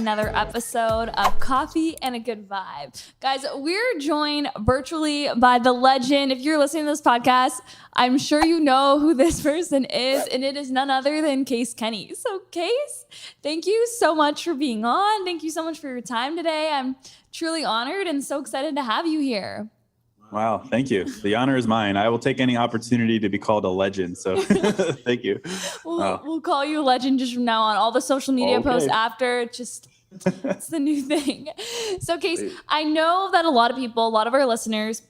another episode of Coffee and a Good Vibe. Guys, we're joined virtually by the legend. If you're listening to this podcast, I'm sure you know who this person is, and it is none other than Case Kenny. So Case, thank you so much for being on. Thank you so much for your time today. I'm truly honored and so excited to have you here. Wow, thank you. The honor is mine. I will take any opportunity to be called a legend. So thank you. We'll call you a legend just from now on. All the social media posts after, it's the new thing. So Case, I know that a lot of our listeners,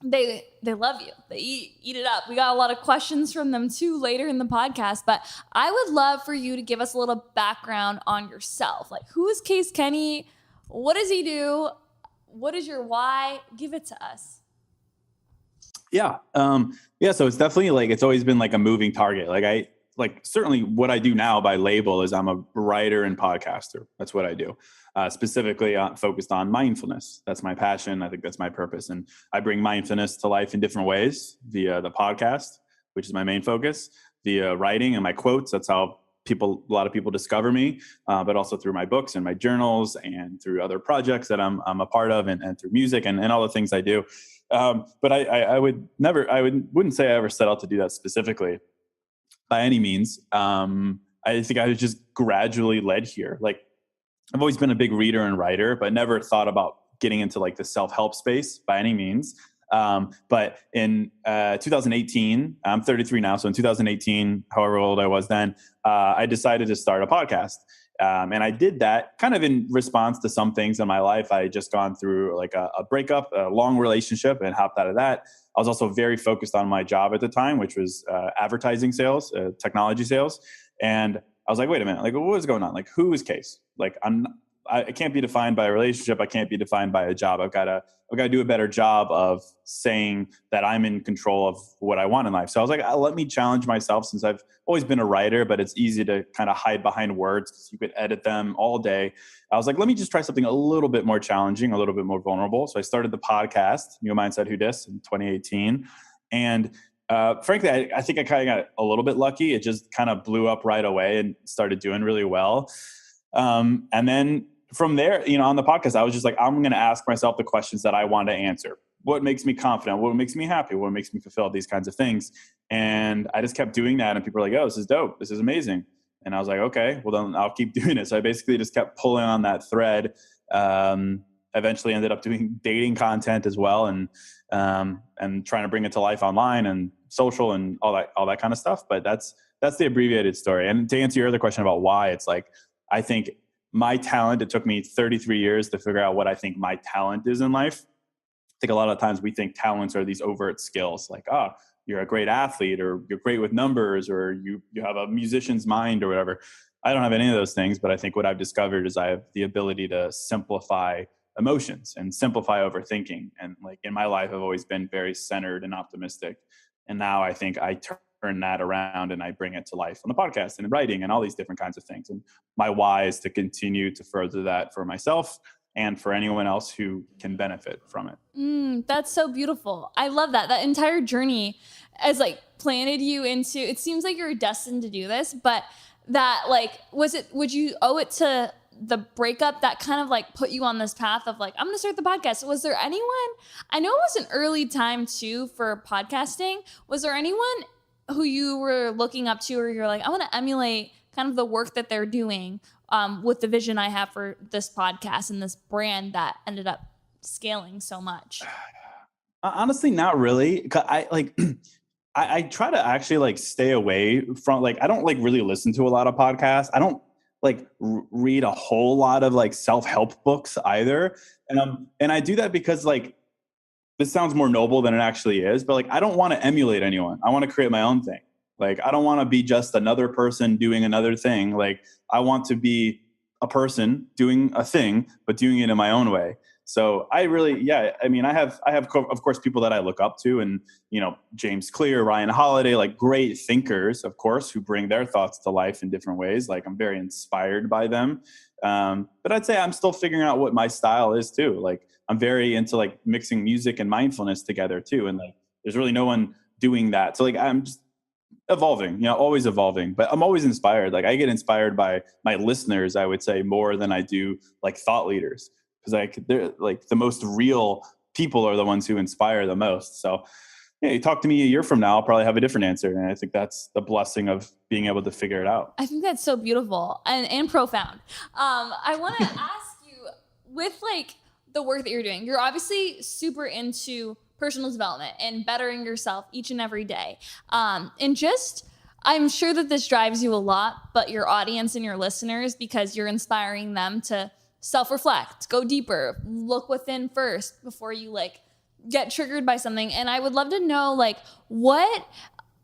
they love you. They eat it up. We got a lot of questions from them too later in the podcast, but I would love for you to give us a little background on yourself. Like, who is Case Kenny? What does he do? What is your why? Give it to us. Yeah. So it's definitely it's always been a moving target. Certainly what I do now by label is I'm a writer and podcaster. That's what I do. Specifically focused on mindfulness. That's my passion. I think that's my purpose. And I bring mindfulness to life in different ways via the podcast, which is my main focus, via writing and my quotes. That's how a lot of people discover me, but also through my books and my journals and through other projects that I'm a part of and through music and all the things I do. But I wouldn't say I ever set out to do that specifically by any means. I think I was just gradually led here. I've always been a big reader and writer, but never thought about getting into the self-help space by any means. But in 2018, I'm 33 now. So in 2018, however old I was then, I decided to start a podcast. And I did that kind of in response to some things in my life. I had just gone through a breakup, a long relationship, and hopped out of that. I was also very focused on my job at the time, which was advertising sales, technology sales. And I was like, wait a minute, what is going on? Who is Case? I can't be defined by a relationship. I can't be defined by a job. I've got to do a better job of saying that I'm in control of what I want in life. So I was like, let me challenge myself, since I've always been a writer, but it's easy to kind of hide behind words because you could edit them all day. I was like, let me just try something a little bit more challenging, a little bit more vulnerable. So I started the podcast, Your Mindset Who Dis, in 2018. And frankly, I think I kind of got a little bit lucky. It just kind of blew up right away and started doing really well. And then from there, on the podcast, I was just like, I'm going to ask myself the questions that I want to answer. What makes me confident? What makes me happy? What makes me fulfilled? These kinds of things. And I just kept doing that. And people were like, oh, this is dope. This is amazing. And I was like, okay, well then I'll keep doing it. So I basically just kept pulling on that thread. Eventually ended up doing dating content as well. And trying to bring it to life online and social and all that kind of stuff. But that's the abbreviated story. And to answer your other question about why, it's I think my talent, it took me 33 years to figure out what I think my talent is in life. I think a lot of times we think talents are these overt skills, you're a great athlete, or you're great with numbers, or you have a musician's mind or whatever. I don't have any of those things, but I think what I've discovered is I have the ability to simplify emotions and simplify overthinking. And in my life, I've always been very centered and optimistic. And now I think I turn that around and I bring it to life on the podcast and in writing and all these different kinds of things. And my why is to continue to further that for myself and for anyone else who can benefit from it. That's so beautiful. I love that. That entire journey has planted you into, it seems like you're destined to do this, but that would you owe it to the breakup that kind of put you on this path of I'm going to start the podcast? Was there anyone, I know it was an early time too for podcasting. Was there anyone who you were looking up to, or you're like, I want to emulate kind of the work that they're doing with the vision I have for this podcast and this brand that ended up scaling so much? Honestly, not really. I try to actually stay away from I don't really listen to a lot of podcasts. I don't read a whole lot of self-help books either. And I do that because this sounds more noble than it actually is, but I don't want to emulate anyone. I want to create my own thing. I don't want to be just another person doing another thing. I want to be a person doing a thing, but doing it in my own way. So I have of course people that I look up to, and James Clear, Ryan Holiday, great thinkers, of course, who bring their thoughts to life in different ways. I'm very inspired by them. But I'd say I'm still figuring out what my style is too. I'm very into mixing music and mindfulness together too. And there's really no one doing that. So evolving, always evolving, but I'm always inspired. Like I get inspired by my listeners, I would say, more than I do like thought leaders, because they're like the most real people are the ones who inspire the most. So yeah, you talk to me a year from now, I'll probably have a different answer. And I think that's the blessing of being able to figure it out. I think that's so beautiful and profound. I want to ask you, with like the work that you're doing, you're obviously super into personal development and bettering yourself each and every day. And just, I'm sure that this drives you a lot, but your audience and your listeners, because you're inspiring them to self-reflect, go deeper, look within first before you like get triggered by something. And I would love to know, like, what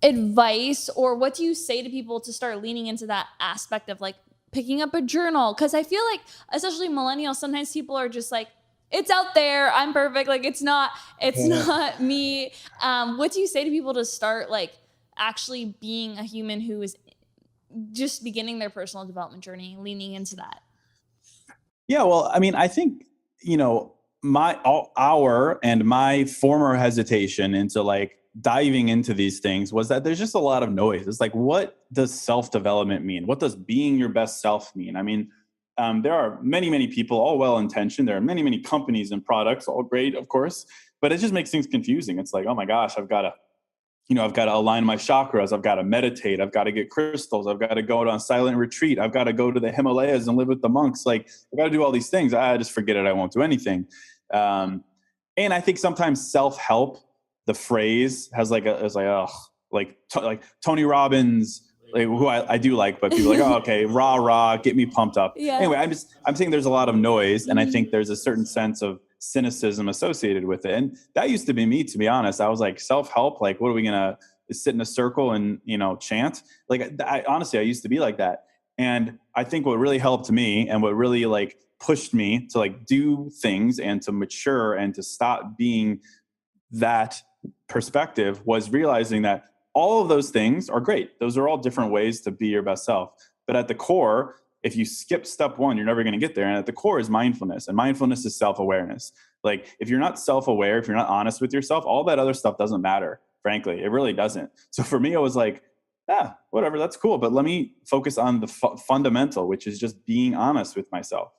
advice or what do you say to people to start leaning into that aspect of like picking up a journal? Because I feel like, especially millennials, sometimes people are just like, it's out there, I'm perfect, like it's not me. What do you say to people to start like actually being a human who is just beginning their personal development journey, leaning into that? Yeah, well, I mean, I think, my former hesitation into like diving into these things was that there's just a lot of noise. It's like, what does self-development mean? What does being your best self mean? I mean, there are many, many people, all well-intentioned. There are many, many companies and products, all great, of course, but it just makes things confusing. It's like, oh my gosh, I've got to align my chakras. I've got to meditate. I've got to get crystals. I've got to go on silent retreat. I've got to go to the Himalayas and live with the monks. Like, I've got to do all these things. I just forget it. I won't do anything. And I think sometimes self-help, the phrase has like Tony Robbins, like, who I do like, but people are like, oh, okay, rah, get me pumped up. Yeah. Anyway, I'm saying there's a lot of noise, and I think there's a certain sense of cynicism associated with it. And that used to be me, to be honest. I was like, self-help, like, what are we gonna sit in a circle and chant? Like, honestly, I used to be like that. And I think what really helped me and what really like pushed me to like do things and to mature and to stop being that perspective was realizing that all of those things are great. Those are all different ways to be your best self. But at the core, if you skip step one, you're never going to get there. And at the core is mindfulness, and mindfulness is self-awareness. Like, if you're not self-aware, if you're not honest with yourself, all that other stuff doesn't matter. Frankly, it really doesn't. So for me, it was like, whatever, that's cool. But let me focus on the fundamental, which is just being honest with myself.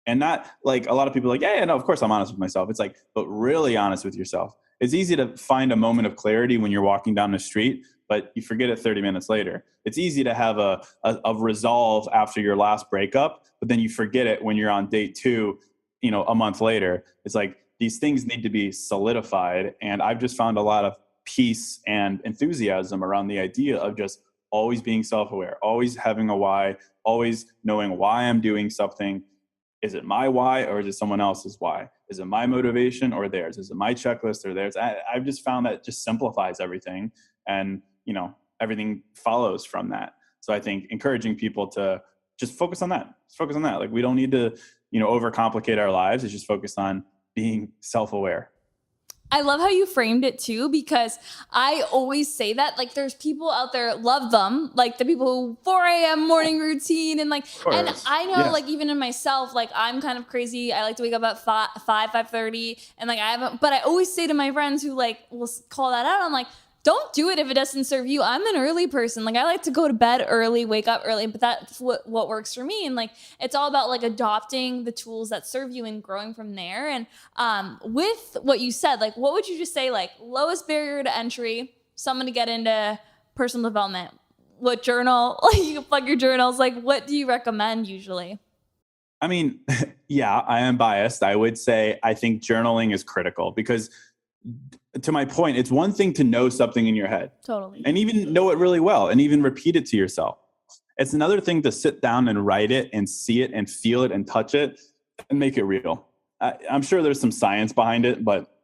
And not like a lot of people are like, yeah, no, of course I'm honest with myself. It's like, but really honest with yourself. It's easy to find a moment of clarity when you're walking down the street, but you forget it 30 minutes later. It's easy to have a resolve after your last breakup, but then you forget it when you're on date 2, a month later. It's like, these things need to be solidified. And I've just found a lot of peace and enthusiasm around the idea of just always being self-aware, always having a why, always knowing why I'm doing something. Is it my why or is it someone else's why? Is it my motivation or theirs? Is it my checklist or theirs? I've just found that it just simplifies everything, and everything follows from that. So I think encouraging people to just focus on that. Just focus on that. Like, we don't need to overcomplicate our lives. It's just focused on being self-aware. I love how you framed it too, because I always say that, like, there's people out there, love them, like the people who 4 a.m. morning routine and like, and I know, like, even in myself, like, I'm kind of crazy. I like to wake up at 5:30 and like, but I always say to my friends who like will call that out, I'm like, don't do it if it doesn't serve you. I'm an early person. Like, I like to go to bed early, wake up early, but that's what works for me. And like, it's all about like adopting the tools that serve you and growing from there. And with what you said, like, what would you just say, like, lowest barrier to entry, someone to get into personal development? What journal? Like, you can plug your journals. Like, what do you recommend usually? I mean, yeah, I am biased. I would say I think journaling is critical, because to my point, it's one thing to know something in your head. Totally. And even know it really well and even repeat it to yourself. It's another thing to sit down and write it and see it and feel it and touch it and make it real. I'm sure there's some science behind it, but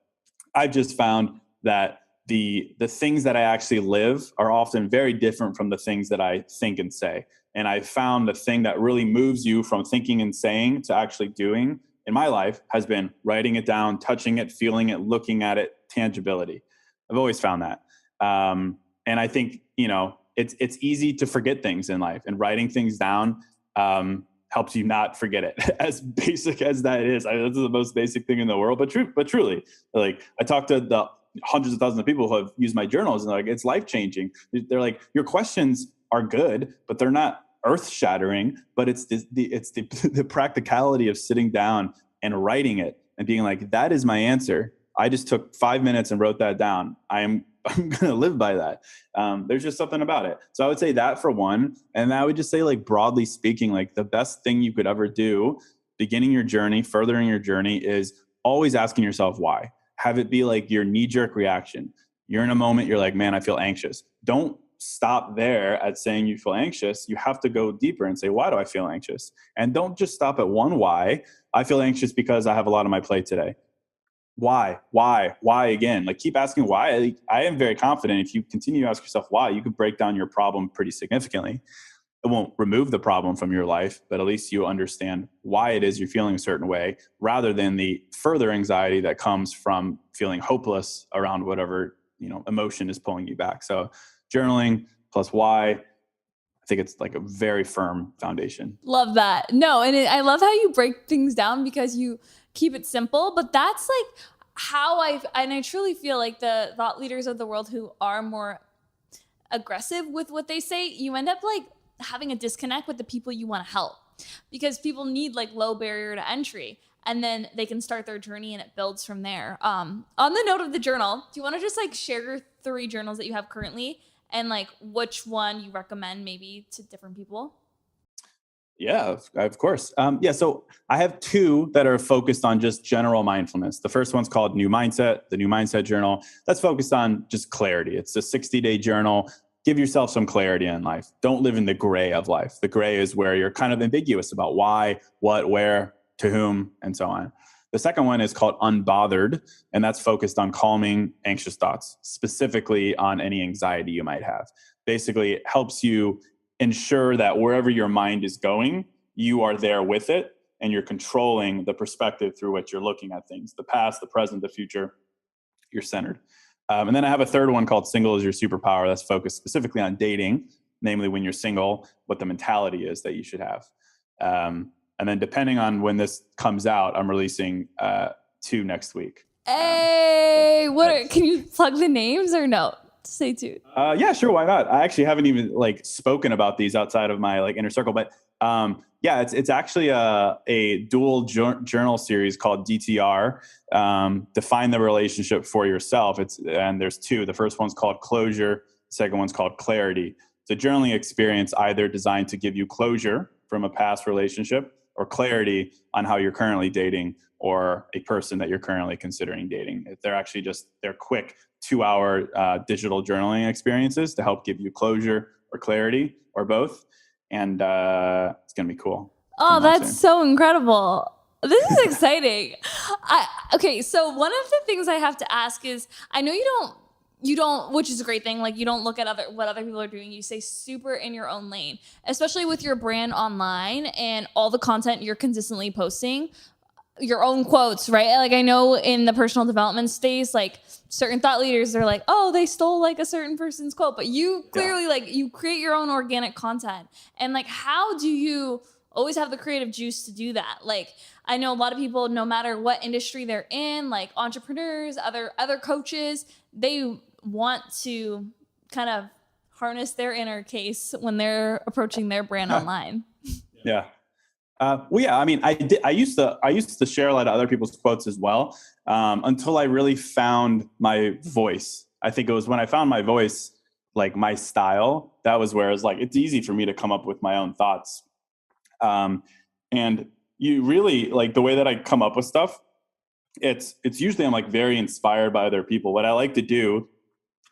I've just found that the things that I actually live are often very different from the things that I think and say. And I found the thing that really moves you from thinking and saying to actually doing in my life has been writing it down, touching it, feeling it, looking at it, tangibility. I've always found that. And I think, it's easy to forget things in life, and writing things down helps you not forget it. As basic as that is, that's the most basic thing in the world, but truly, like, I talk to the hundreds of thousands of people who have used my journals, and like, it's life changing. They're like, your questions are good, but they're not earth shattering. But it's the practicality of sitting down and writing it and being like, that is my answer. I just took 5 minutes and wrote that down. I'm going to live by that. There's just something about it. So I would say that for one. And I would just say, like, broadly speaking, like, the best thing you could ever do beginning your journey, furthering your journey, is always asking yourself why. Have it be like your knee-jerk reaction. You're in a moment, you're like, man, I feel anxious. Don't stop there at saying you feel anxious. You have to go deeper and say, why do I feel anxious? And don't just stop at one why. I feel anxious because I have a lot on my plate today. Why again? Like, keep asking why. I am very confident if you continue to ask yourself why, you could break down your problem pretty significantly. It won't remove the problem from your life, but at least you understand why it is you're feeling a certain way, rather than the further anxiety that comes from feeling hopeless around whatever, emotion is pulling you back. So journaling plus why, I think it's like a very firm foundation. Love that. No, and I love how you break things down because you keep it simple, but that's like how I truly feel like the thought leaders of the world who are more aggressive with what they say, you end up like having a disconnect with the people you want to help, because people need like low barrier to entry, and then they can start their journey and it builds from there. On the note of the journal, do you want to just like share your 3 journals that you have currently and like which one you recommend maybe to different people? Yeah, of course. So I have 2 that are focused on just general mindfulness. The first one's called New Mindset, the New Mindset Journal. That's focused on just clarity. It's a 60-day journal. Give yourself some clarity in life. Don't live in the gray of life. The gray is where you're kind of ambiguous about why, what, where, to whom, and so on. The second one is called Unbothered, and that's focused on calming anxious thoughts, specifically on any anxiety you might have. Basically, it helps you ensure that wherever your mind is going, you are there with it, and you're controlling the perspective through which you're looking at things, the past, the present, the future. You're centered. And then I have a third one called Single is Your Superpower. That's focused specifically on dating, namely when you're single, what the mentality is that you should have. And then depending on when this comes out, I'm releasing 2 next week. Hey, can you plug the names or no? Say 2. Yeah, sure. Why not? I actually haven't even like spoken about these outside of my like inner circle, but it's actually a dual journal series called DTR. Define the relationship for yourself. And there's 2. The first one's called Closure. The second one's called Clarity. It's a journaling experience either designed to give you closure from a past relationship or clarity on how you're currently dating or a person that you're currently considering dating. They're quick 2-hour digital journaling experiences to help give you closure or clarity or both. And it's going to be cool. Oh, that's so incredible. This is exciting. Okay, so one of the things I have to ask is, I know you don't, which is a great thing. Like, you don't look at what other people are doing. You stay super in your own lane, especially with your brand online and all the content you're consistently posting, your own quotes, right? Like, I know in the personal development space, like certain thought leaders, they're like, oh, they stole like a certain person's quote, but you clearly like you create your own organic content. And like, how do you always have the creative juice to do that? Like, I know a lot of people, no matter what industry they're in, like entrepreneurs, other coaches, they want to kind of harness their inner case when they're approaching their brand online. Yeah. I mean, I used to share a lot of other people's quotes as well, until I really found my voice. I think it was when I found my voice, like my style, that was where it's like, it's easy for me to come up with my own thoughts. And you really, like, the way that I come up with stuff, it's usually I'm like very inspired by other people. What I like to do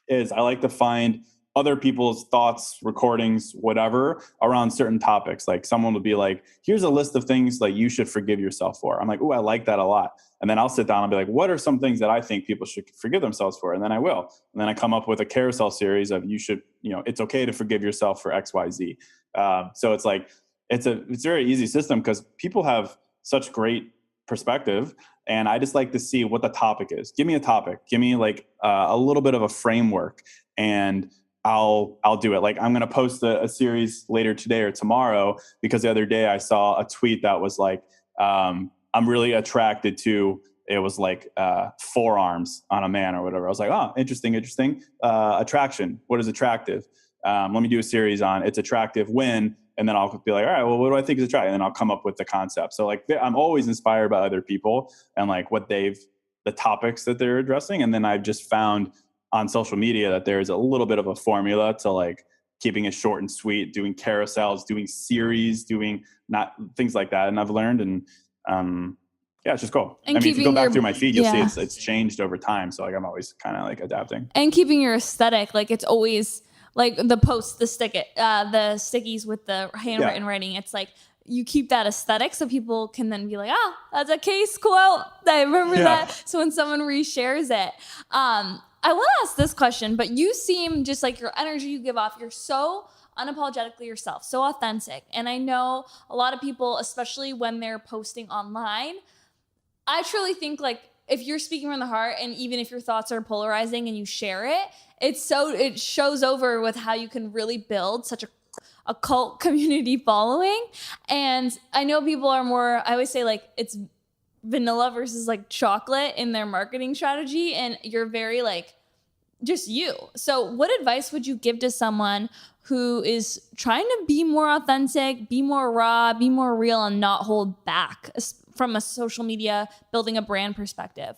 is I like to find other people's thoughts, recordings, whatever, around certain topics. Like, someone will be like, here's a list of things like you should forgive yourself for. I'm like, oh, I like that a lot. And then I'll sit down and be like, what are some things that I think people should forgive themselves for? And then I will. And then I come up with a carousel series of it's okay to forgive yourself for X, Y, Z. So it's like, it's a very easy system because people have such great perspective. And I just like to see what the topic is. Give me a topic. Give me like a little bit of a framework, and I'll do it. Like, I'm going to post a series later today or tomorrow because the other day I saw a tweet that was like, I'm really attracted to it was like forearms on a man or whatever. I was like, oh, interesting. Attraction. What is attractive? Let me do a series on it's attractive when, and then I'll be like, all right, well, what do I think is attractive? And then I'll come up with the concept. So like, I'm always inspired by other people and like the topics that they're addressing. And then I've just found on social media that there's a little bit of a formula to like keeping it short and sweet, doing carousels, doing series, doing not things like that. And I've learned, and yeah, it's just cool. And I mean, if you go back through my feed, you'll yeah. see it's changed over time. So like, I'm always kind of like adapting. And keeping your aesthetic, like it's always like the posts, the stickies with the handwritten writing. It's like you keep that aesthetic so people can then be like, oh, that's a Case quote. I remember that. So when someone reshares it, I want to ask this question, but you seem just like your energy you give off, you're so unapologetically yourself, so authentic. And I know a lot of people, especially when they're posting online, I truly think like if you're speaking from the heart, and even if your thoughts are polarizing and you share it, it shows over with how you can really build such a cult community following. And I know people are more, I always say like it's vanilla versus like chocolate in their marketing strategy, and you're very like just you. So what advice would you give to someone who is trying to be more authentic, be more raw, be more real, and not hold back from a social media building a brand perspective?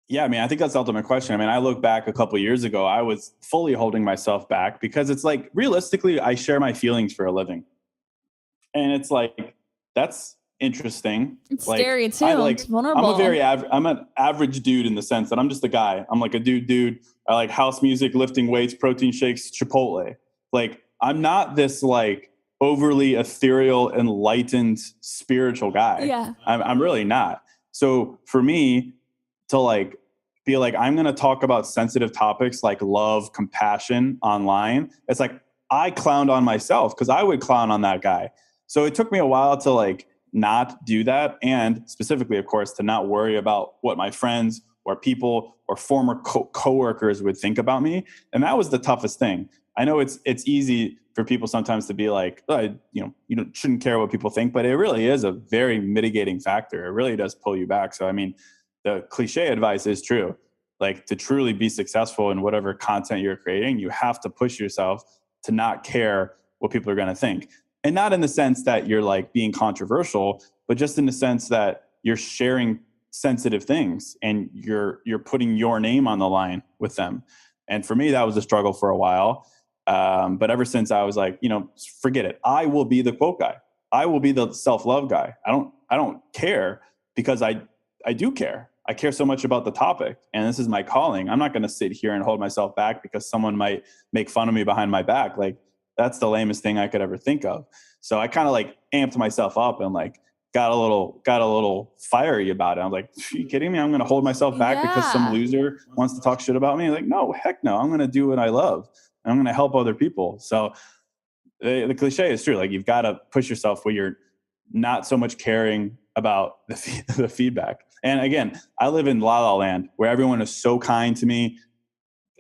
Yeah, I mean, I think that's the ultimate question. I mean, I look back a couple of years ago, I was fully holding myself back because it's like, realistically, I share my feelings for a living. And it's like, that's interesting. It's like, scary too. It's vulnerable. I'm an average dude in the sense that I'm just a guy. I'm like a dude. I like house music, lifting weights, protein shakes, Chipotle. Like, I'm not this like overly ethereal, enlightened, spiritual guy. Yeah. I'm really not. So for me to like be like, I'm going to talk about sensitive topics like love, compassion online, it's like I clowned on myself because I would clown on that guy. So it took me a while to like not do that. And specifically, of course, to not worry about what my friends or people or former coworkers would think about me. And that was the toughest thing. I know it's easy for people sometimes to be like, oh, you shouldn't care what people think, but it really is a very mitigating factor. It really does pull you back. So, I mean, the cliche advice is true. Like, to truly be successful in whatever content you're creating, you have to push yourself to not care what people are going to think. And not in the sense that you're like being controversial, but just in the sense that you're sharing sensitive things and you're putting your name on the line with them. And for me, that was a struggle for a while. But ever since, I was like, forget it. I will be the quote guy. I will be the self-love guy. I don't care, because I do care. I care so much about the topic, and this is my calling. I'm not going to sit here and hold myself back because someone might make fun of me behind my back. Like, that's the lamest thing I could ever think of. So I kind of like amped myself up and like got a little fiery about it. I'm like, are you kidding me? I'm going to hold myself back because some loser wants to talk shit about me? Like, no, heck no. I'm going to do what I love, and I'm going to help other people. So the cliche is true. Like, you've got to push yourself where you're not so much caring about the feedback. And again, I live in La La Land where everyone is so kind to me.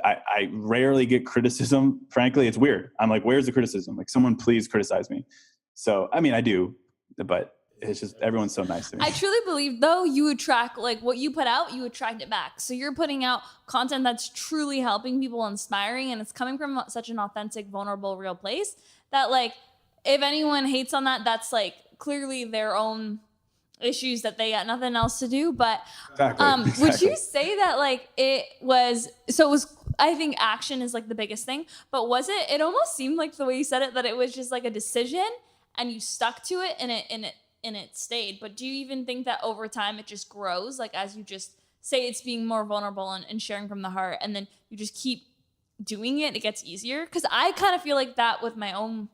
I rarely get criticism. Frankly, it's weird. I'm like, where's the criticism? Like, someone please criticize me. So, I mean, I do, but it's just, everyone's so nice to me. I truly believe, though, you attract, like, what you put out, you attract it back. So you're putting out content that's truly helping people, inspiring, and it's coming from such an authentic, vulnerable, real place that, like, if anyone hates on that, that's like clearly their own issues that they got nothing else to do. But Exactly. Would you say that like it was, I think action is like the biggest thing, but it almost seemed like the way you said it, that it was just like a decision and you stuck to it and it stayed. But do you even think that over time it just grows? Like, as you just say, it's being more vulnerable and sharing from the heart, and then you just keep doing it gets easier? Because I kind of feel like that with my own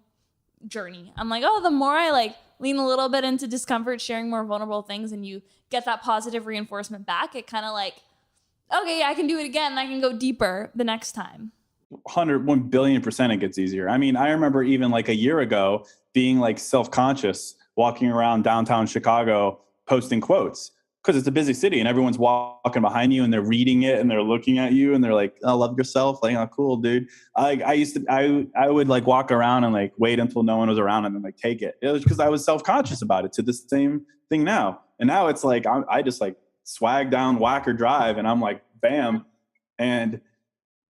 journey. I'm like, the more I like lean a little bit into discomfort, sharing more vulnerable things, and you get that positive reinforcement back, it kind of like, okay, I can do it again. I can go deeper the next time. 1 billion% it gets easier. I mean, I remember even like a year ago being like self-conscious, walking around downtown Chicago, posting quotes, because it's a busy city and everyone's walking behind you and they're reading it and they're looking at you and they're like, "Oh, love yourself." Like, "Oh, cool, dude." I would like walk around and like wait until no one was around and then like take it. It was because I was self-conscious about it. To the same thing now. And now it's like, I just like swag down Whacker Drive and I'm like, bam. And,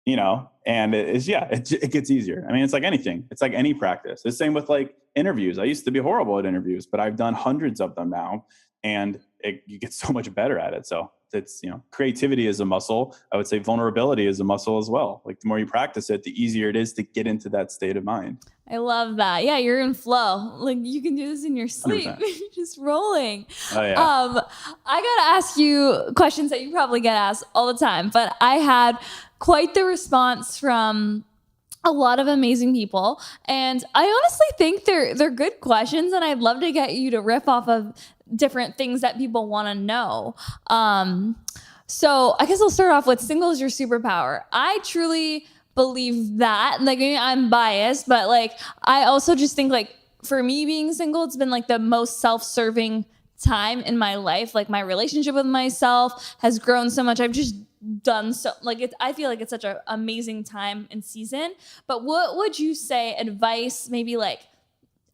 and it gets easier. I mean, it's like anything. It's like any practice. The same with like interviews. I used to be horrible at interviews, but I've done hundreds of them now, and you get so much better at it. So it's, creativity is a muscle. I would say vulnerability is a muscle as well. Like the more you practice it, the easier it is to get into that state of mind. I love that. Yeah, you're in flow. Like you can do this in your sleep. Just rolling. Oh yeah. I gotta ask you questions that you probably get asked all the time, but I had quite the response from a lot of amazing people, and I honestly think they're good questions, and I'd love to get you to riff off of different things that people want to know. So I guess I'll start off with single is your superpower. I truly believe that. Like, maybe I'm biased, but like I also just think like for me being single, it's been like the most self-serving time in my life. Like my relationship with myself has grown so much. I've just done so like I feel like it's such an amazing time and season. But what would you say advice, maybe like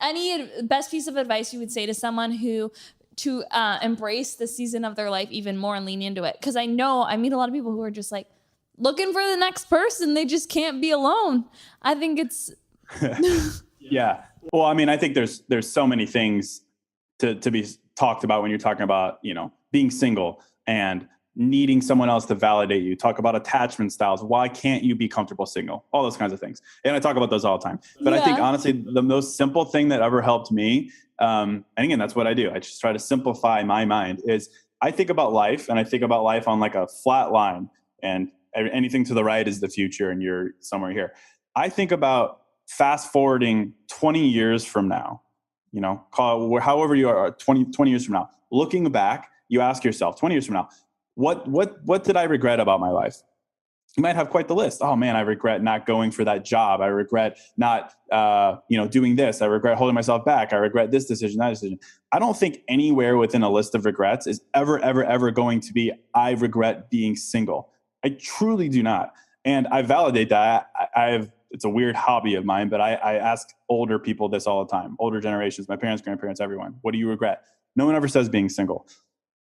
any best piece of advice you would say to someone who to embrace the season of their life even more and lean into it? Because I know I meet a lot of people who are just like looking for the next person. They just can't be alone. I think it's yeah. Well, I mean, I think there's so many things to be talked about when you're talking about, being single and needing someone else to validate you. Talk about attachment styles. Why can't you be comfortable single? All those kinds of things. And I talk about those all the time. But I think honestly, the most simple thing that ever helped me, and again, that's what I do. I just try to simplify my mind, is I think about life, and I think about life on like a flat line, and anything to the right is the future and you're somewhere here. I think about fast forwarding 20 years from now, however you are 20 years from now, looking back, you ask yourself 20 years from now, what did I regret about my life? You might have quite the list. Oh man, I regret not going for that job. I regret not, doing this. I regret holding myself back. I regret this decision, that decision. I don't think anywhere within a list of regrets is ever going to be, I regret being single. I truly do not. And I validate that. It's a weird hobby of mine, but I ask older people this all the time, older generations, my parents, grandparents, everyone. What do you regret? No one ever says being single.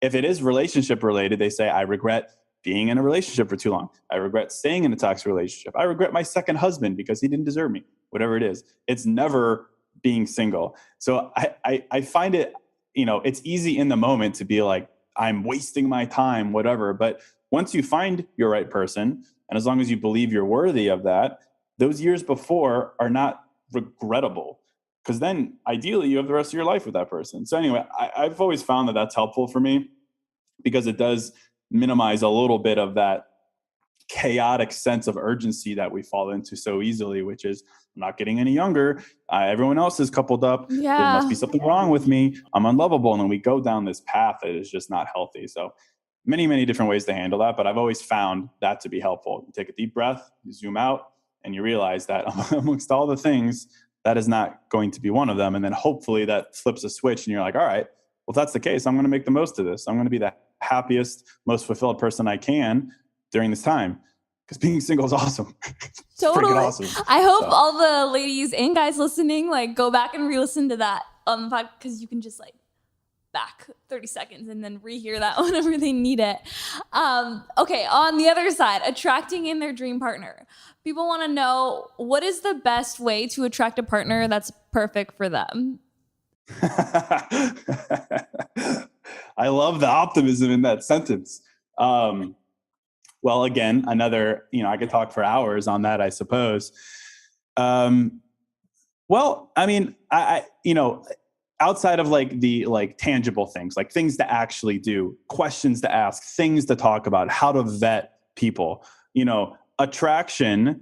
If it is relationship related, they say, I regret being in a relationship for too long. I regret staying in a toxic relationship. I regret my second husband because he didn't deserve me, whatever it is. It's never being single. So I find it, it's easy in the moment to be like, I'm wasting my time, whatever. But once you find your right person, and as long as you believe you're worthy of that, those years before are not regrettable, because then ideally you have the rest of your life with that person. So anyway, I've always found that that's helpful for me, because it does minimize a little bit of that chaotic sense of urgency that we fall into so easily, which is, I'm not getting any younger. Everyone else is coupled up. Yeah. There must be something wrong with me. I'm unlovable. And then we go down this path that is just not healthy. So many, many different ways to handle that. But I've always found that to be helpful. You take a deep breath, you zoom out, and you realize that amongst all the things, that is not going to be one of them. And then hopefully that flips a switch and you're like, all right, well, if that's the case, I'm going to make the most of this. I'm going to be the happiest, most fulfilled person I can during this time, because being single is awesome. Totally. Freaking awesome. I hope all the ladies and guys listening, like, go back and re-listen to that on the podcast, because you can just like back 30 seconds and then rehear that whenever they need it. Okay, on the other side, attracting in their dream partner. People want to know, what is the best way to attract a partner that's perfect for them? I love the optimism in that sentence. Well, again, another, I could talk for hours on that, I suppose. Well, I mean, I outside of like the tangible things, like things to actually do, questions to ask, things to talk about, how to vet people, attraction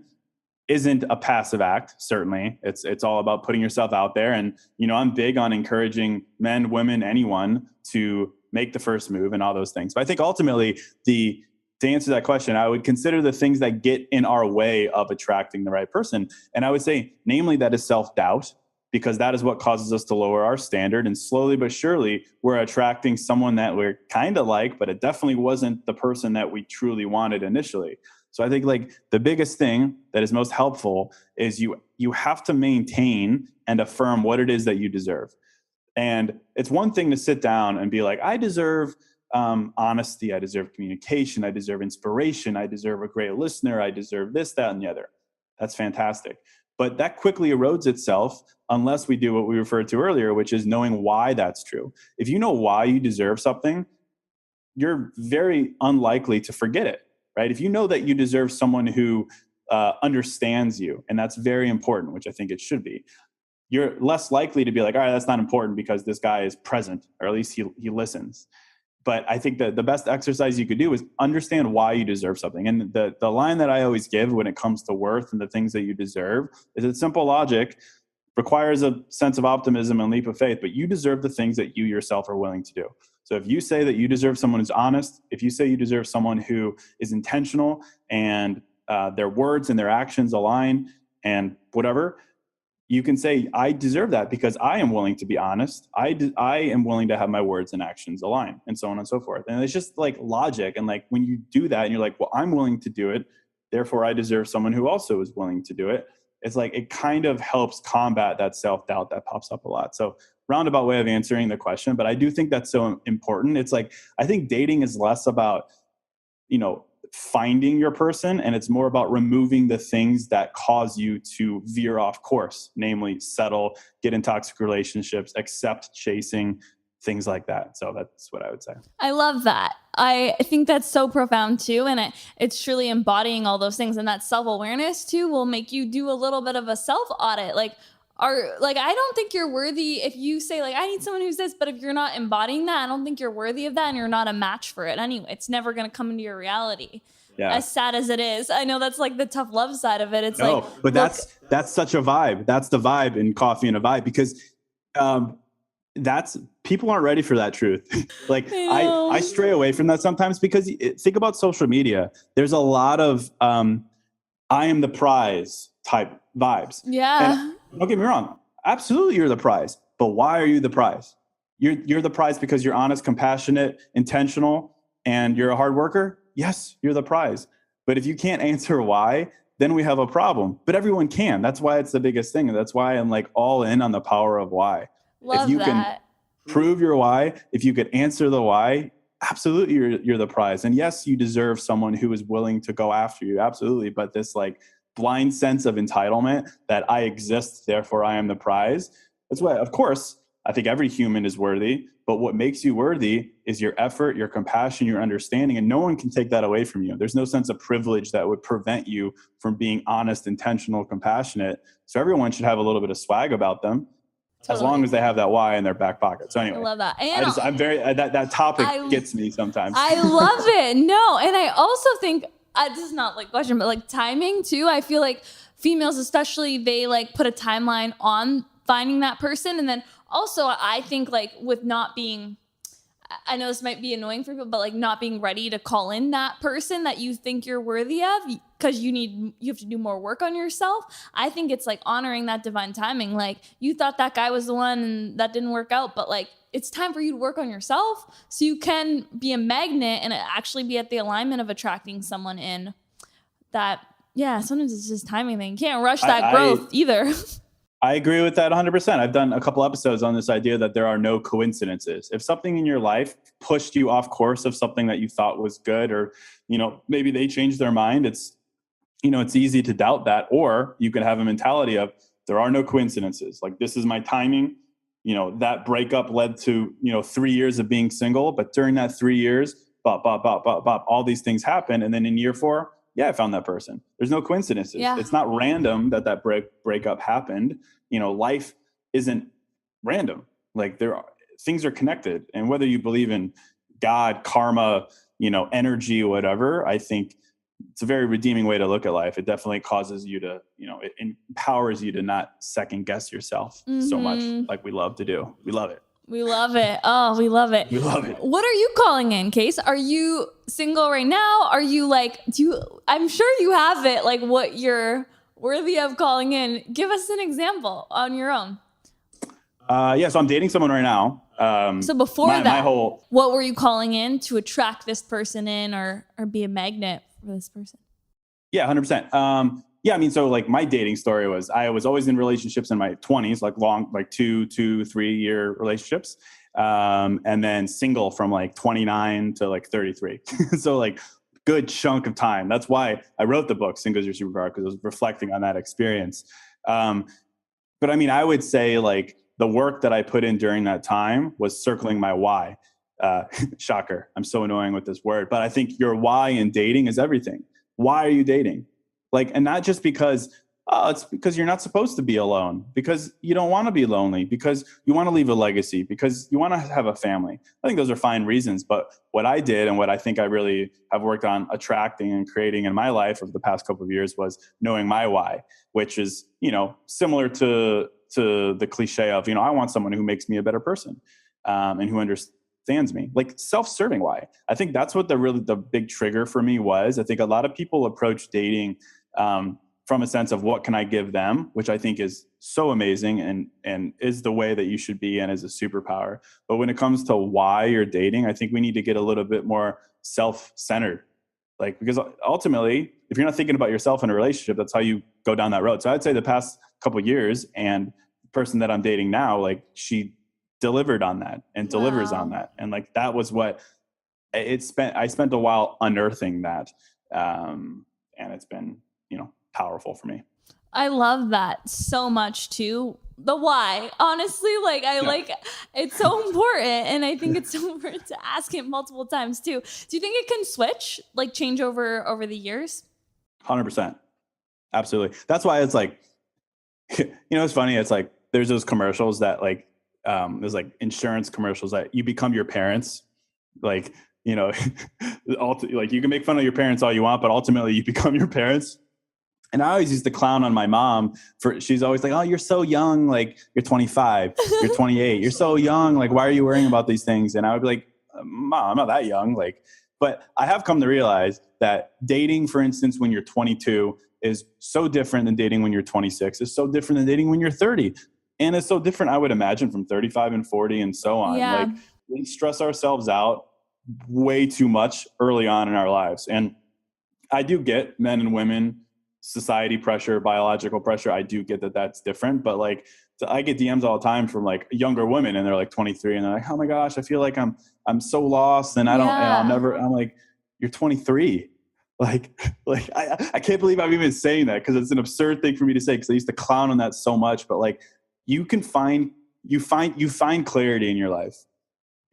isn't a passive act. Certainly it's all about putting yourself out there. And, I'm big on encouraging men, women, anyone to make the first move and all those things. But I think ultimately to answer that question, I would consider the things that get in our way of attracting the right person. And I would say, namely, that is self-doubt, because that is what causes us to lower our standard. And slowly but surely, we're attracting someone that we're kind of like, but it definitely wasn't the person that we truly wanted initially. So I think like the biggest thing that is most helpful is you have to maintain and affirm what it is that you deserve. And it's one thing to sit down and be like, I deserve honesty, I deserve communication, I deserve inspiration, I deserve a great listener, I deserve this, that, and the other. That's fantastic. But that quickly erodes itself unless we do what we referred to earlier, which is knowing why that's true. If you know why you deserve something, you're very unlikely to forget it, right? If you know that you deserve someone who understands you, and that's very important, which I think it should be, you're less likely to be like, all right, that's not important because this guy is present, or at least he listens. But I think that the best exercise you could do is understand why you deserve something. And the line that I always give when it comes to worth and the things that you deserve is that simple logic requires a sense of optimism and leap of faith, but you deserve the things that you yourself are willing to do. So if you say that you deserve someone who's honest, if you say you deserve someone who is intentional and their words and their actions align and whatever, you can say, I deserve that because I am willing to be honest. I am willing to have my words and actions align, and so on and so forth. And it's just like logic. And like when you do that and you're like, well, I'm willing to do it, therefore I deserve someone who also is willing to do it. It's like it kind of helps combat that self-doubt that pops up a lot. So roundabout way of answering the question, but I do think that's so important. It's like, I think dating is less about, finding your person, and it's more about removing the things that cause you to veer off course, namely settle, get in toxic relationships, accept chasing, things like that. So that's what I would say. I love that. I think that's so profound too. And it's truly embodying all those things. And that self-awareness too will make you do a little bit of a self-audit. I don't think you're worthy if you say like, I need someone who's this, but if you're not embodying that, I don't think you're worthy of that, and you're not a match for it anyway. It's never going to come into your reality. Yeah. As sad as it is. I know that's like the tough love side of it. It's but that's such a vibe. That's the vibe in Coffee and a Vibe, because that's people aren't ready for that truth. Like I stray away from that sometimes because think about social media. There's a lot of I am the prize type vibes. Yeah. And don't get me wrong. Absolutely, you're the prize. But why are you the prize? You're the prize because you're honest, compassionate, intentional, and you're a hard worker. Yes, you're the prize. But if you can't answer why, then we have a problem. But everyone can. That's why it's the biggest thing. And that's why I'm like all in on the power of why. Love if you that. Can prove your why, if you could answer the why, absolutely you're the prize. And yes, you deserve someone who is willing to go after you. Absolutely. But this like blind sense of entitlement that I exist, therefore I am the prize. That's why, of course, I think every human is worthy, but what makes you worthy is your effort, your compassion, your understanding, and no one can take that away from you. There's no sense of privilege that would prevent you from being honest, intentional, compassionate. So everyone should have a little bit of swag about them, as long as they have that why in their back pocket. So anyway, I love that. I'm very that topic gets me sometimes. I love it. No, and I also think this is not like question, but like timing too. I feel like females, especially, they like put a timeline on finding that person, and then also I think like with not being, I know this might be annoying for people, but like not being ready to call in that person that you think you're worthy of because you have to do more work on yourself. I think it's like honoring that divine timing. Like you thought that guy was the one and that didn't work out, but like it's time for you to work on yourself so you can be a magnet and actually be at the alignment of attracting someone in that. Yeah, sometimes it's just timing thing. You can't rush that growth either. I agree with that 100%. I've done a couple episodes on this idea that there are no coincidences. If something in your life pushed you off course of something that you thought was good, or, maybe they changed their mind, it's easy to doubt that. Or you could have a mentality of there are no coincidences. Like this is my timing. That breakup led to, 3 years of being single, but during that 3 years, all these things happen. And then in year 4, I found that person. There's no coincidences. Yeah. It's not random that breakup happened. Life isn't random. Like things are connected. And whether you believe in God, karma, energy, whatever, I think it's a very redeeming way to look at life. It definitely causes you to, it empowers you to not second guess yourself so much like we love to do. We love it. We love it. Oh, we love it. We love it. What are you calling in, Case? Are you single right now? Are you like, I'm sure you have it, like what you're worthy of calling in. Give us an example on your own. So I'm dating someone right now. So before what were you calling in to attract this person in or be a magnet for this person? Yeah, 100%. yeah, I mean, so like my dating story was I was always in relationships in my 20s, like long, like 2, 3 year relationships. And then single from like 29 to like 33. So like good chunk of time. That's why I wrote the book, Singles Your Superpower, because I was reflecting on that experience. Um, but I mean, I would say like the work that I put in during that time was circling my why. Shocker. I'm so annoying with this word, but I think your why in dating is everything. Why are you dating? Like, and not just because, oh, it's because you're not supposed to be alone, because you don't want to be lonely, because you want to leave a legacy, because you want to have a family. I think those are fine reasons. But what I did and what I think I really have worked on attracting and creating in my life over the past couple of years was knowing my why, which is, similar to the cliche of, I want someone who makes me a better person, and who understands me, like self-serving why. I think that's what the big trigger for me was. I think a lot of people approach dating from a sense of what can I give them, which I think is so amazing and is the way that you should be and is a superpower. But when it comes to why you're dating, I think we need to get a little bit more self-centered. Like, because ultimately, if you're not thinking about yourself in a relationship, that's how you go down that road. So I'd say the past couple of years, and the person that I'm dating now, like she delivered on that and delivers on that. And like, that was what I spent a while unearthing that. And it's been, powerful for me. I love that so much too. The why, honestly, like like it's so important, and I think it's so important to ask it multiple times too. Do you think it can switch, like change over the years? 100%, absolutely. That's why it's like, it's funny. It's like there's those commercials that like there's like insurance commercials that you become your parents, like like you can make fun of your parents all you want, but ultimately you become your parents. And I always used to clown on my mom she's always like, oh, you're so young. Like you're 25, you're 28, you're so young. Like, why are you worrying about these things? And I would be like, Mom, I'm not that young. Like, but I have come to realize that dating, for instance, when you're 22 is so different than dating when you're 26. It's so different than dating when you're 30. And it's so different, I would imagine, from 35 and 40 and so on. Yeah. Like we stress ourselves out way too much early on in our lives. And I do get men and women, society pressure, biological pressure. I do get that that's different, but like I get DMs all the time from like younger women and they're like 23 and they're like, oh my gosh, I feel like I'm so lost and I'm like, you're 23. Like I can't believe I'm even saying that, because it's an absurd thing for me to say, because I used to clown on that so much. But like you find clarity in your life,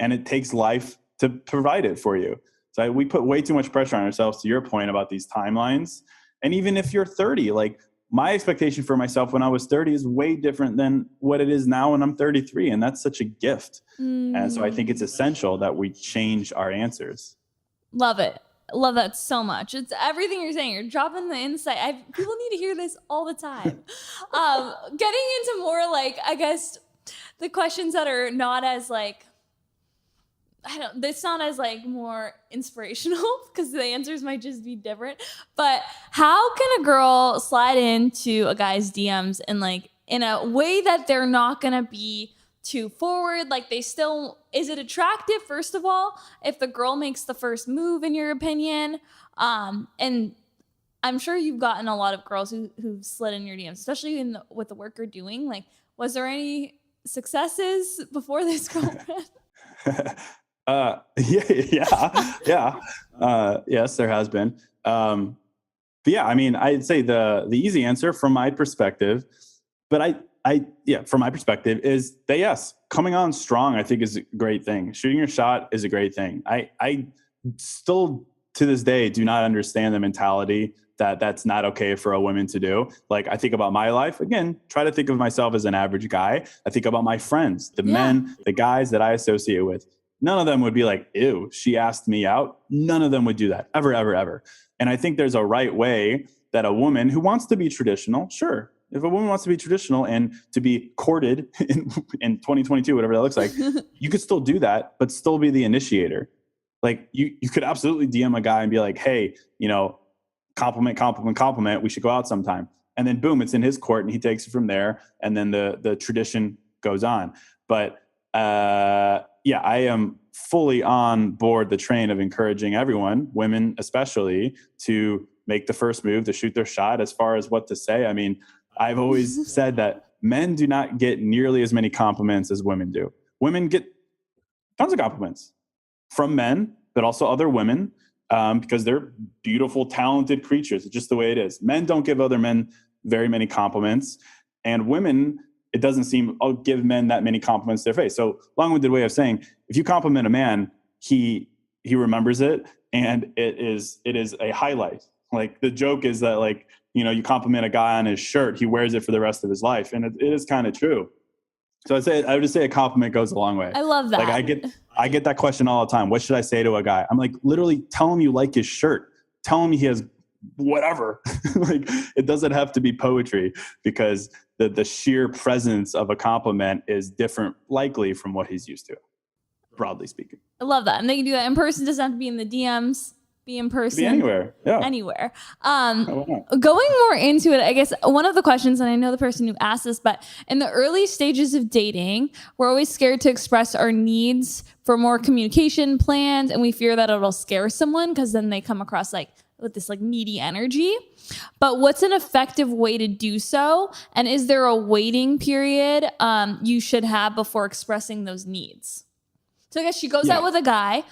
and it takes life to provide it for you. So we put way too much pressure on ourselves, to your point about these timelines. And even if you're 30, like my expectation for myself when I was 30 is way different than what it is now when I'm 33. And that's such a gift. And so I think it's essential that we change our answers. Love it. Love that so much. It's everything you're saying. You're dropping the insight. People need to hear this all the time. Getting into more like, I guess, the questions that are not as like, it's not as like more inspirational, because the answers might just be different. But how can a girl slide into a guy's DMs and like in a way that they're not gonna be too forward? Like is it attractive, first of all, if the girl makes the first move, in your opinion? And I'm sure you've gotten a lot of girls who've slid in your DMs, especially with the work you're doing. Like, was there any successes before this girlfriend? Yes, there has been. But yeah, I mean, I'd say the easy answer from my perspective, but from my perspective is that yes, coming on strong, I think is a great thing. Shooting your shot is a great thing. I still to this day do not understand the mentality that that's not okay for a woman to do. Like I think about my life, again, try to think of myself as an average guy. I think about my friends, the men, the guys that I associate with. None of them would be like, ew, she asked me out. None of them would do that ever, ever, ever. And I think there's a right way that a woman who wants to be traditional, sure. If a woman wants to be traditional and to be courted in 2022, whatever that looks like, you could still do that, but still be the initiator. Like you could absolutely DM a guy and be like, hey, compliment. We should go out sometime. And then boom, it's in his court and he takes it from there. And then the tradition goes on. But I am fully on board the train of encouraging everyone, women especially, to make the first move, to shoot their shot. As far as what to say, I mean, I've always said that men do not get nearly as many compliments as women do. Women get tons of compliments from men, but also other women, because they're beautiful, talented creatures. It's just the way it is. Men don't give other men very many compliments, and women, it doesn't seem, give men that many compliments to their face. So long-winded way of saying, if you compliment a man, he remembers it, and it is a highlight. Like, the joke is that, like, you know, you compliment a guy on his shirt, he wears it for the rest of his life, and it is kind of true. So I would just say a compliment goes a long way. I love that. Like, I get that question all the time. What should I say to a guy? I'm like, literally tell him you like his shirt. Tell him he has whatever. Like, it doesn't have to be poetry, because the sheer presence of a compliment is different, likely, from what he's used to, broadly speaking. I love that. And they can do that in person. It doesn't have to be in the DMs. Be in person. Be anywhere. Yeah. Anywhere. Going more into it, I guess one of the questions, and I know the person who asked this, but in the early stages of dating, we're always scared to express our needs for more communication plans, and we fear that it'll scare someone because then they come across like with this like needy energy. But what's an effective way to do so? And is there a waiting period you should have before expressing those needs? So I guess she goes out with a guy.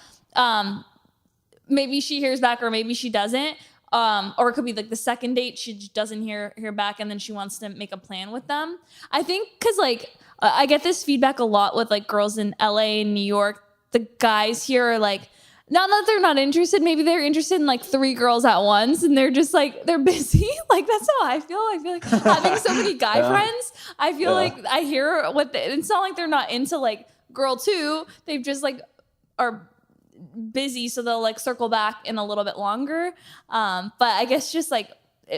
Maybe she hears back, or maybe she doesn't. Or it could be like the second date, she doesn't hear back, and then she wants to make a plan with them. I think because like I get this feedback a lot with like girls in LA and New York. The guys here are like, not that they're not interested. Maybe they're interested in like 3 girls at once, and they're just like, they're busy. Like, that's how I feel. I feel like having so many guy friends, I feel like I hear it's not like they're not into like girl 2. They've just like are busy, so they'll like circle back in a little bit longer. But I guess just like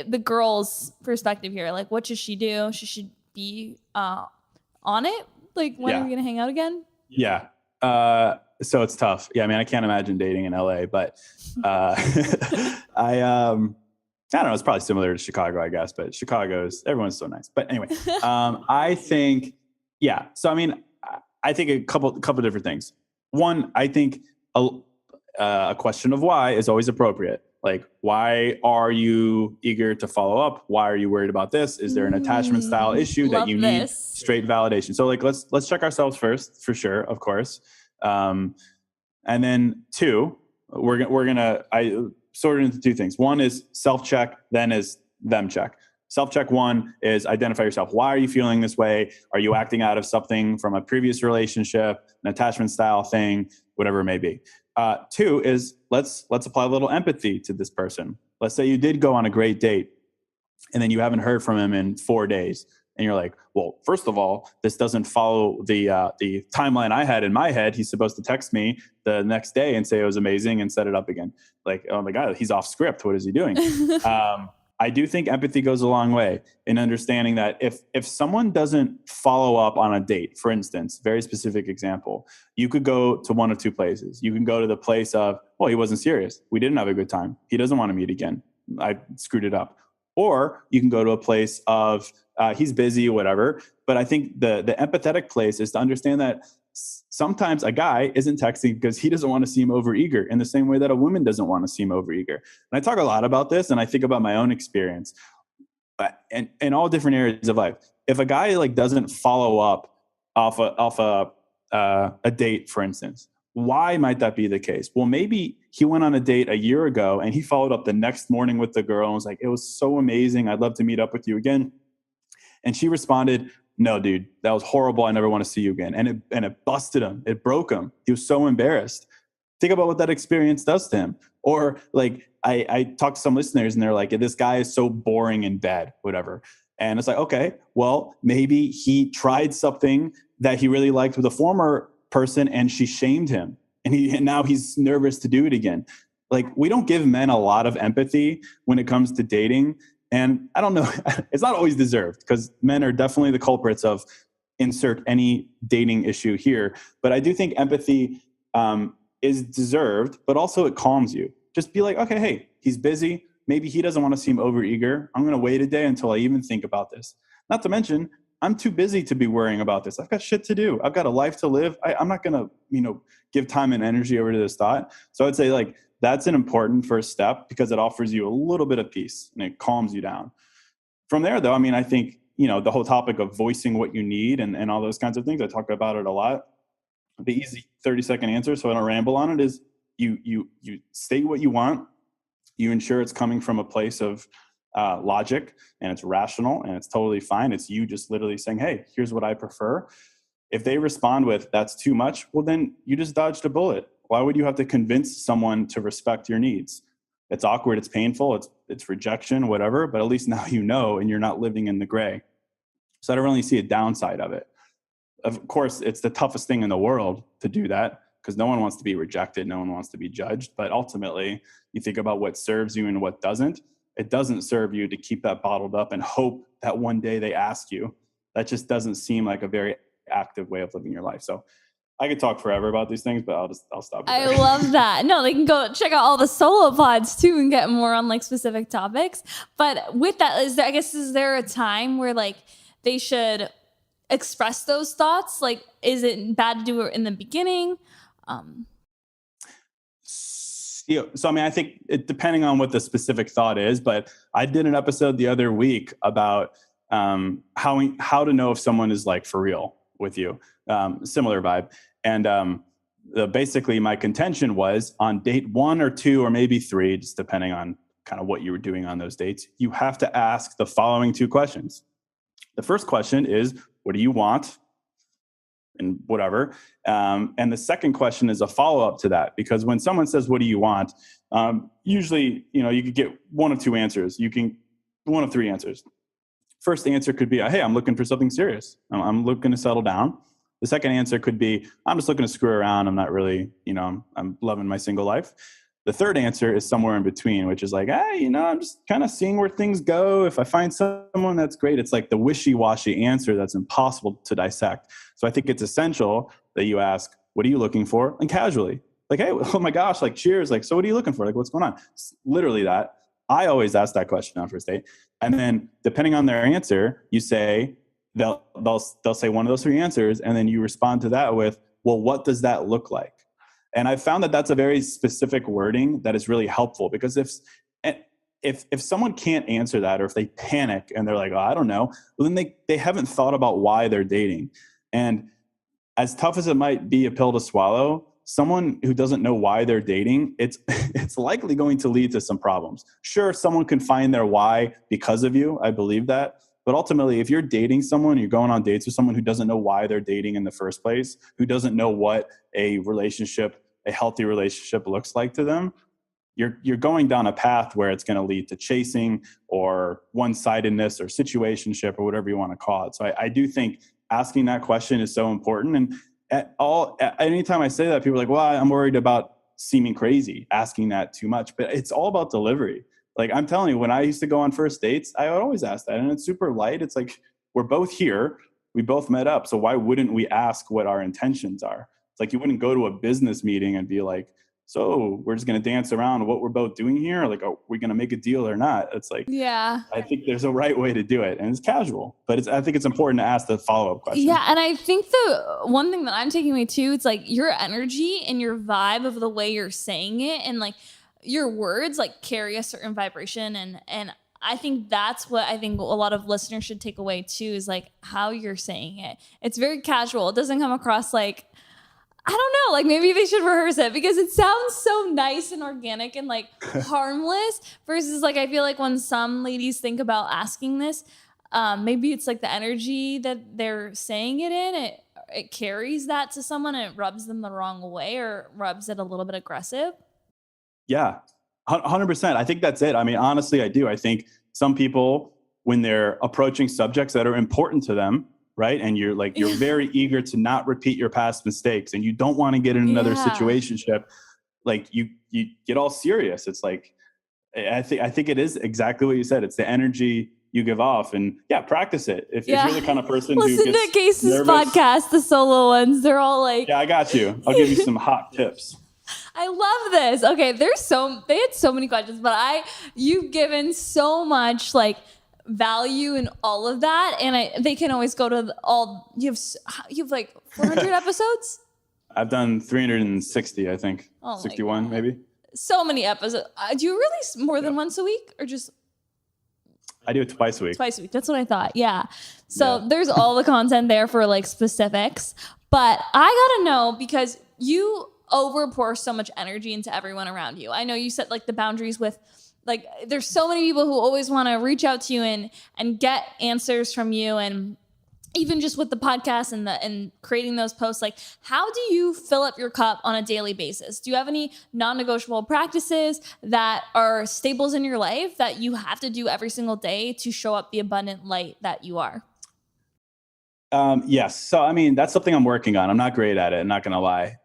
the girl's perspective here, like, what should she do? She should be on it. Like, when are we gonna hang out again? Yeah. So it's tough. Yeah, I mean, I can't imagine dating in LA, but I don't know. It's probably similar to Chicago, I guess. But everyone's so nice. But anyway, I think, So I mean, I think a couple different things. One, I think a question of why is always appropriate. Like, why are you eager to follow up? Why are you worried about this? Is there an attachment style issue that you need straight validation? So like, let's check ourselves first, for sure, of course. And then 2, I sort it into 2 things. One is self-check, then is them check. Self-check 1 is identify yourself. Why are you feeling this way? Are you acting out of something from a previous relationship, an attachment style thing, whatever it may be? 2 is let's apply a little empathy to this person. Let's say you did go on a great date, and then you haven't heard from him in 4 days. And you're like, well, first of all, this doesn't follow the timeline I had in my head. He's supposed to text me the next day and say it was amazing and set it up again. Like, oh my God, he's off script. What is he doing? I do think empathy goes a long way in understanding that if someone doesn't follow up on a date, for instance, very specific example, you could go to one of 2 places. You can go to the place of, well, he wasn't serious. We didn't have a good time. He doesn't want to meet again. I screwed it up. Or you can go to a place of, he's busy, whatever. But I think the empathetic place is to understand that sometimes a guy isn't texting because he doesn't want to seem overeager, in the same way that a woman doesn't want to seem overeager. And I talk a lot about this, and I think about my own experience and in all different areas of life. If a guy like doesn't follow up off a date, for instance, why might that be the case? Well, maybe he went on a date a year ago and he followed up the next morning with the girl and was like, it was so amazing. I'd love to meet up with you again. And she responded, no, dude, that was horrible. I never want to see you again. And it busted him. It broke him. He was so embarrassed. Think about what that experience does to him. Or like, I talked to some listeners and they're like, this guy is so boring in bed, whatever. And it's like, okay, well, maybe he tried something that he really liked with a former person and she shamed him. And now he's nervous to do it again. Like, we don't give men a lot of empathy when it comes to dating. And I don't know, it's not always deserved, because men are definitely the culprits of insert any dating issue here. But I do think empathy is deserved, but also it calms you. Just be like, okay, hey, he's busy. Maybe he doesn't want to seem overeager. I'm going to wait a day until I even think about this. Not to mention, I'm too busy to be worrying about this. I've got shit to do. I've got a life to live. I'm not going to, give time and energy over to this thought. So I'd say, like, that's an important first step because it offers you a little bit of peace and it calms you down. From there, though, I mean, I think, the whole topic of voicing what you need and all those kinds of things, I talk about it a lot. The easy 30-second answer, so I don't ramble on it, is you state what you want. You ensure it's coming from a place of logic and it's rational and it's totally fine. It's you just literally saying, hey, here's what I prefer. If they respond with, that's too much, well, then you just dodged a bullet. Why would you have to convince someone to respect your needs? It's awkward, it's painful, it's rejection, whatever, but at least now you know and you're not living in the gray. So I don't really see a downside of it. Of course, it's the toughest thing in the world to do that because no one wants to be rejected, no one wants to be judged, but ultimately you think about what serves you and what doesn't. It doesn't serve you to keep that bottled up and hope that one day they ask you. That just doesn't seem like a very active way of living your life. So I could talk forever about these things, but I'll stop. I love that. No, they can go check out all the solo pods too and get more on like specific topics. But with that, is there a time where like they should express those thoughts? Like, is it bad to do it in the beginning? So, I mean, I think depending on what the specific thought is, but I did an episode the other week about how to know if someone is like for real with you, similar vibe. And basically my contention was on date 1 or 2 or maybe 3, just depending on kind of what you were doing on those dates, you have to ask the following 2 questions. The first question is, what do you want? And whatever. And the second question is a follow-up to that, because when someone says, what do you want? Usually, you could get 1 of 2 answers. You can 1 of 3 answers. First answer could be, hey, I'm looking for something serious. I'm looking to settle down. The second answer could be, I'm just looking to screw around. I'm not really, I'm loving my single life. The third answer is somewhere in between, which is like, hey, I'm just kind of seeing where things go. If I find someone, that's great. It's like the wishy-washy answer that's impossible to dissect. So I think it's essential that you ask, what are you looking for? And casually, like, hey, oh my gosh, like, cheers. Like, so what are you looking for? Like, what's going on? It's literally that. I always ask that question on first date. And then depending on their answer, you say, they'll say one of those 3 answers. And then you respond to that with, well, what does that look like? And I found that that's a very specific wording that is really helpful, because if someone can't answer that, or if they panic and they're like, oh, I don't know, well, then they haven't thought about why they're dating. And as tough as it might be a pill to swallow, someone who doesn't know why they're dating, it's likely going to lead to some problems. Sure, someone can find their why because of you. I believe that. But ultimately, if you're dating someone, you're going on dates with someone who doesn't know why they're dating in the first place, who doesn't know what a healthy relationship looks like to them, you're going down a path where it's going to lead to chasing or one-sidedness or situationship or whatever you want to call it. So I do think asking that question is so important. And anytime I say that, people are like, well, I'm worried about seeming crazy, asking that too much. But it's all about delivery. Like, I'm telling you, when I used to go on first dates, I would always ask that. And it's super light. It's like, we're both here. We both met up. So why wouldn't we ask what our intentions are? It's like, you wouldn't go to a business meeting and be like, so we're just going to dance around what we're both doing here. Like, are we going to make a deal or not? It's like, yeah, I think there's a right way to do it. And it's casual, but I think it's important to ask the follow-up question. Yeah. And I think the one thing that I'm taking away too, it's like your energy and your vibe of the way you're saying it, and like your words like carry a certain vibration. And I think that's what I think a lot of listeners should take away too, is like how you're saying it. It's very casual. It doesn't come across like, I don't know, like maybe they should rehearse it, because it sounds so nice and organic and like harmless, versus like, I feel like when some ladies think about asking this, maybe it's like the energy that they're saying it in, it carries that to someone and it rubs them the wrong way or rubs it a little bit aggressive. Yeah, 100%. I think that's it. I mean, honestly, I do. I think some people, when they're approaching subjects that are important to them, right, and you're very eager to not repeat your past mistakes, and you don't want to get in another situationship, like you get all serious. It's like, I think it is exactly what you said. It's the energy you give off, and practice it. If you're the kind of person who listen gets to Case's nervous, podcast, the solo ones, they're all like, yeah, I got you. I'll give you some hot tips. I love this. Okay, they had so many questions, but you've given so much like value in all of that, and they can always go to you have like 400 episodes. I've done 360, I think. 61 maybe. So many episodes. Do you release more than once a week or just I do it twice a week. twice a week? That's what I thought. Yeah. So Yeah. there's all the content there for like specifics. But I gotta know, because you overpour so much energy into everyone around you. I know you set like the boundaries with, like, there's so many people who always want to reach out to you and get answers from you, and even just with the podcast and creating those posts. Like, how do you fill up your cup on a daily basis? Do you have any non-negotiable practices that are staples in your life that you have to do every single day to show up the abundant light that you are? Yes. So, I mean, that's something I'm working on. I'm not great at it. I'm not going to lie.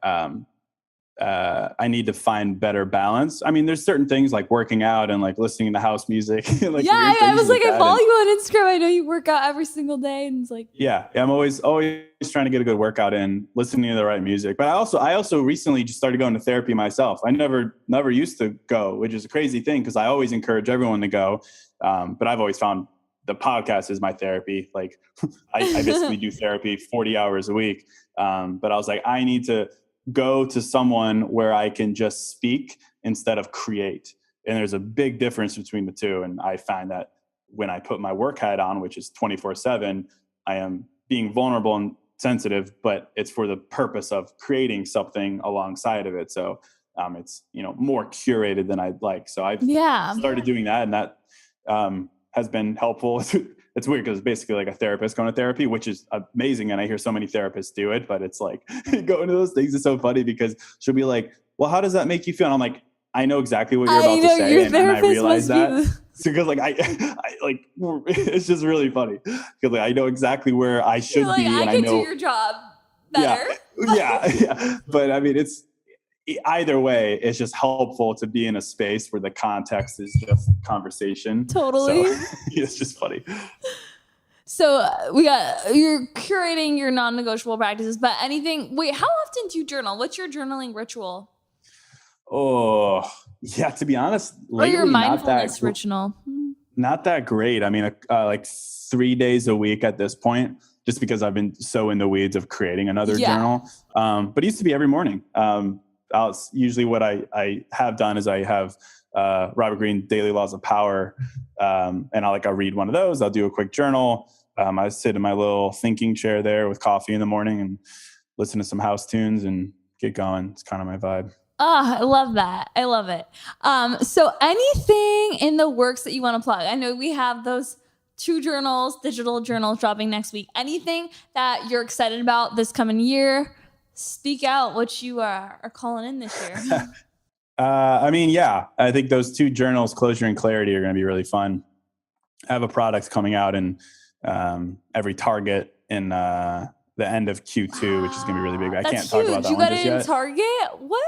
I need to find better balance. I mean, there's certain things like working out and like listening to house music. Like, yeah, I was like, I follow and, you on Instagram. I know you work out every single day, and it's like, yeah, I'm always trying to get a good workout in, listening to the right music. But I also recently just started going to therapy myself. I never used to go, which is a crazy thing because I always encourage everyone to go. But I've always found the podcast is my therapy. Like, I basically do therapy 40 hours a week. But I was like, I need to go to someone where I can just speak instead of create. And there's a big difference between the two. And I find that when I put my work hat on, which is 24/7, I am being vulnerable and sensitive, but it's for the purpose of creating something alongside of it. So it's, more curated than I'd like. So I've started doing that, and that has been helpful. It's weird because it's basically like a therapist going to therapy, which is amazing. And I hear so many therapists do it, but it's like going to those things is so funny because she'll be like, well, how does that make you feel? And I'm like, I know exactly what you're about to say. And I realize that because like, I like, it's just really funny because like, I know exactly where I should be. And I know do your job better. Yeah. But I mean, it's either way, it's just helpful to be in a space where the context is just conversation. Totally. So, it's just funny. So you're curating your non-negotiable practices, but how often do you journal? What's your journaling ritual? Oh, yeah, to be honest, lately, or your mindfulness ritual? Not that great. I mean, like 3 days a week at this point, just because I've been so in the weeds of creating another journal. But it used to be every morning. Usually what I have done is I have Robert Greene Daily Laws of Power, and I'll read one of those. I'll do a quick journal. I sit in my little thinking chair there with coffee in the morning and listen to some house tunes and get going. It's kind of my vibe. Oh, I love that. I love it. So anything in the works that you want to plug? I know we have those 2 journals, digital journals dropping next week. Anything that you're excited about this coming year? Speak out what you are calling in this year. I think those 2 journals, Closure and Clarity, are going to be really fun. I have a product coming out in every Target in the end of Q2, which is going to be really big. I can't talk about that you one got just it in yet. What?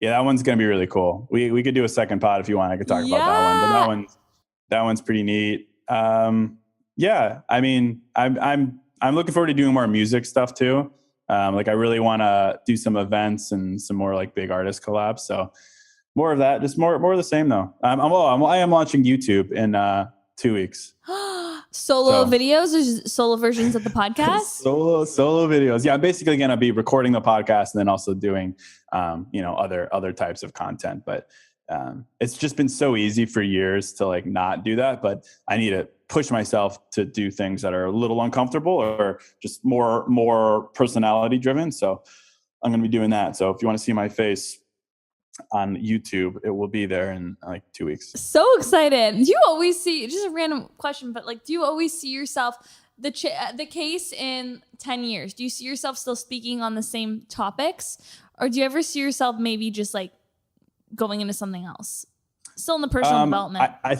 Yeah, that one's going to be really cool. We could do a second pod if you want. I could talk about that one, but that one's pretty neat. Yeah, I mean, I'm looking forward to doing more music stuff too. I really want to do some events and some more like big artist collabs. So more of that, just more of the same though. I am launching YouTube in 2 weeks. Solo videos or solo versions of the podcast? solo videos. Yeah, I'm basically going to be recording the podcast and then also doing, other types of content. But it's just been so easy for years to not do that. But I need to push myself to do things that are a little uncomfortable or just more personality driven. So I'm going to be doing that. So if you want to see my face on YouTube, it will be there in 2 weeks. So excited. Do you always see, just a random question, but do you always see yourself, the case in 10 years, do you see yourself still speaking on the same topics? Or do you ever see yourself maybe just going into something else? Still in the personal development? I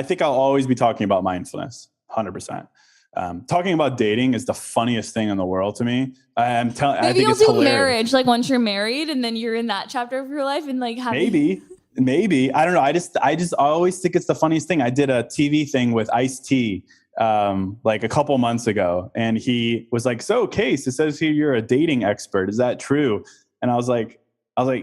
think I'll always be talking about mindfulness, 100%. Talking about dating is the funniest thing in the world to me. I think you'll it's do hilarious. Marriage, once you're married and then you're in that chapter of your life and maybe I don't know. I just always think it's the funniest thing. I did a TV thing with Ice-T a couple months ago, and he was like, "So, Case, it says here you're a dating expert. Is that true?" And I was like,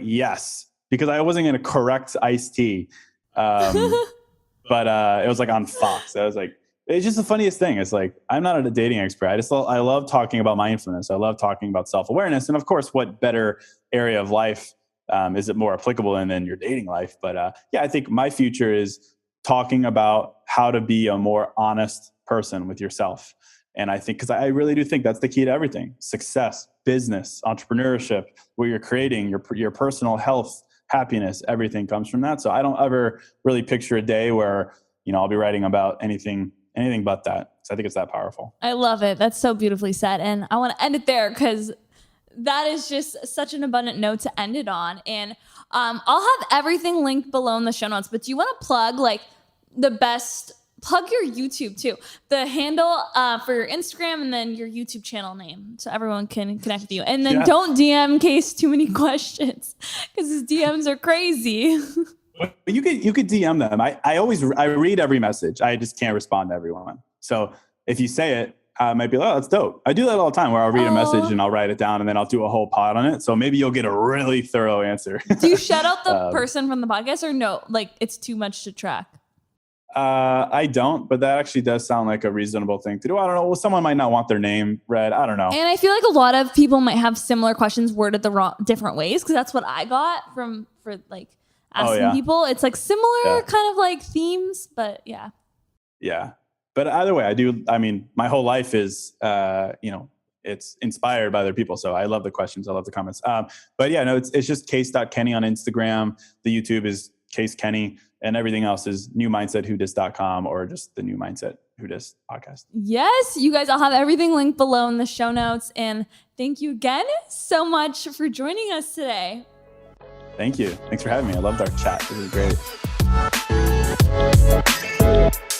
"Yes," because I wasn't going to correct Ice-T, but it was on Fox. I was like. It's just the funniest thing. It's I'm not a dating expert. I love talking about mindfulness. I love talking about self-awareness. And of course, what better area of life is it more applicable in your dating life? But yeah, I think my future is talking about how to be a more honest person with yourself. And I think, because I really do think that's the key to everything: success, business, entrepreneurship, what you're creating, your personal health, happiness, everything comes from that. So I don't ever really picture a day where, I'll be writing about anything but that. So I think it's that powerful. I love it. That's so beautifully said. And I want to end it there because that is just such an abundant note to end it on. And I'll have everything linked below in the show notes, but do you want to plug plug your YouTube too, the handle for your Instagram, and then your YouTube channel name, so everyone can connect with you. And then don't DM Case too many questions, because his DMs are crazy. You could DM them. I read every message. I just can't respond to everyone. So if you say it, I might be like, oh, that's dope. I do that all the time, where I'll read a message and I'll write it down, and then I'll do a whole pod on it. So maybe you'll get a really thorough answer. Do you shout out the person from the podcast, or no? Like, it's too much to track? I don't, but that actually does sound like a reasonable thing to do. I don't know. Well, someone might not want their name read. I don't know. And I feel like a lot of people might have similar questions worded different ways, because that's what I got for asking people. It's like similar kind of like themes, but yeah. Yeah. But either way, my whole life is, it's inspired by other people. So I love the questions. I love the comments. But yeah, no, it's just case.kenny on Instagram. The YouTube is Case Kenny, and everything else is newmindsetwhodis.com, or just the New Mindset Who Dis podcast. Yes, you guys, I'll have everything linked below in the show notes. And thank you again so much for joining us today. Thank you. Thanks for having me. I loved our chat. It was great.